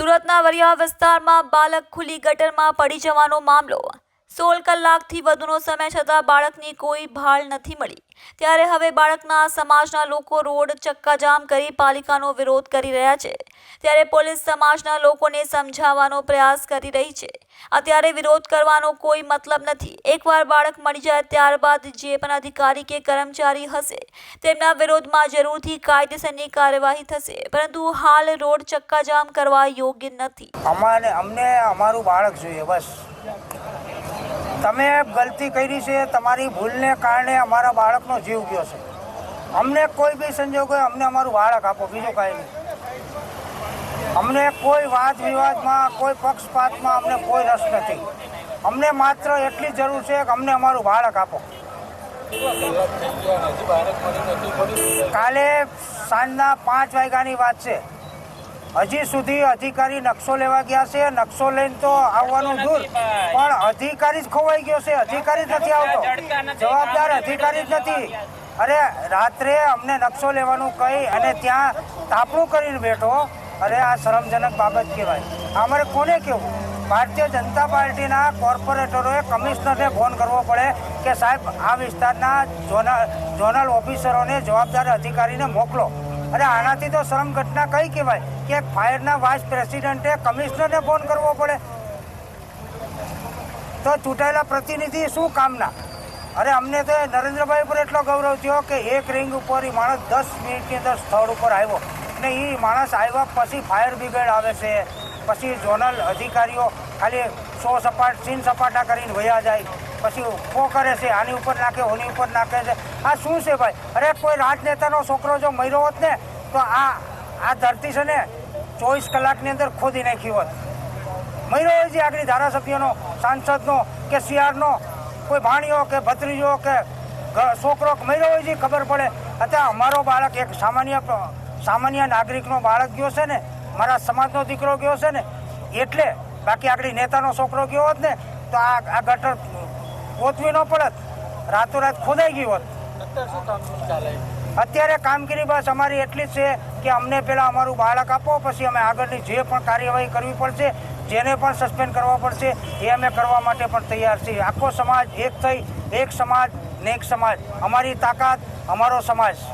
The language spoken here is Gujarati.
સુરતના વરિયા વિસ્તારમાં બાળક ખુલ્લી ગટરમાં પડી જવાનો મામલો। 16 કલાકથી વધુનો સમય છતાં બાળકની કોઈ ભાળ નથી મળી, ત્યારે હવે બાળકના સમાજના લોકો રોડ ચક્કાજામ કરી પાલિકાનો વિરોધ કરી રહ્યા છે, ત્યારે પોલીસ સમાજના લોકોને સમજાવવાનો પ્રયાસ કરી રહી છે। અત્યારે વિરોધ કરવાનો કોઈ મતલબ નથી। એકવાર બાળક મળી જાય ત્યારબાદ જે પણ અધિકારી કે કર્મચારી હશે તેમના વિરોધમાં જરૂરથી કાયદેસરની કાર્યવાહી થશે, પરંતુ હાલ રોડ ચક્કાજામ કરવા યોગ્ય નથી। અમને અમારું બાળક જોઈએ, બસ। તમે ગલતી કરી છે, તમારી ભૂલને કારણે અમારા બાળકનો જીવ ગયો છે। અમને કોઈ બી સંજોગોએ અમને અમારું બાળક આપો, બીજું કાંઈ નહીં। અમને કોઈ વાદ વિવાદમાં, કોઈ પક્ષપાતમાં અમને કોઈ રસ નથી। અમને માત્ર એટલી જરૂર છે કે અમને અમારું બાળક આપો। કાલે સાંજના 5 વાગ્યાની વાત છે, હજી સુધી અધિકારી નકશો લેવા ગયા છે। નકશો લઈને તો આવવાનું દૂર, પણ અધિકારી જ ખોવાઈ ગયો છે, અધિકારી જ નથી આવતો, જવાબદાર અધિકારી જ નથી। અરે રાત્રે અમને નકશો લેવાનું કહી અને ત્યાં તાપણું કરીને બેઠો। અરે આ શરમજનક બાબત કહેવાય। અમારે કોને કહેવું? ભારતીય જનતા પાર્ટીના કોર્પોરેટરોએ કમિશનરને ફોન કરવો પડે કે સાહેબ આ વિસ્તારના ઝોનલ ઓફિસરોને, જવાબદાર અધિકારીને મોકલો। અરે આનાથી તો શરમ ઘટના કઈ કહેવાય કે ફાયરના વાઇસ પ્રેસિડેન્ટે કમિશનરને ફોન કરવો પડે, તો ચૂંટાયેલા પ્રતિનિધિ શું કામના? અરે અમને તો નરેન્દ્રભાઈ પર એટલો ગૌરવ થયો કે એક રીંગ ઉપર એ માણસ 10 મિનિટની અંદર સ્થળ ઉપર આવ્યો, ને એ માણસ આવ્યા પછી ફાયર બ્રિગેડ આવે છે, પછી ઝોનલ અધિકારીઓ ખાલી 100 સીન સપાટા કરીને વયા જાય, પછી ઉભો કરે છે, આની ઉપર નાખે, ઓની ઉપર નાખે છે। આ શું છે ભાઈ? અરે કોઈ રાજનેતાનો છોકરો જો મર્યો હોત ને તો આ ધરતી છે ને 24 કલાકની અંદર ખોદી નાખી હોત। મર્યો હોય છે આગળ ધારાસભ્યનો, સાંસદનો કે સીઆરનો, કોઈ ભાણિયો કે ભત્રીજો કે છોકરો મર્યો હોય છે, ખબર પડે। અત્યારે અમારો બાળક એક સામાન્ય નાગરિકનો બાળક ગયો છે ને, મારા સમાજનો દીકરો ગયો છે ને, એટલે બાકી આગળ નેતાનો છોકરો ગયો હોત ને તો આ ગટર ગોતવી ન પડત, રાતોરાત ખોદાઈ ગઈ હોત। અત્યારે કામગીરી બસ અમારી એટલી જ છે કે અમને પહેલાં અમારું બાળક આપો, પછી અમે આગળની જે પણ કાર્યવાહી કરવી પડશે, જેને પણ સસ્પેન્ડ કરવા પડશે એ અમે કરવા માટે પણ તૈયાર છીએ। આખો સમાજ એક થઈ, એક સમાજ ને એક સમાજ, અમારી તાકાત, અમારો સમાજ।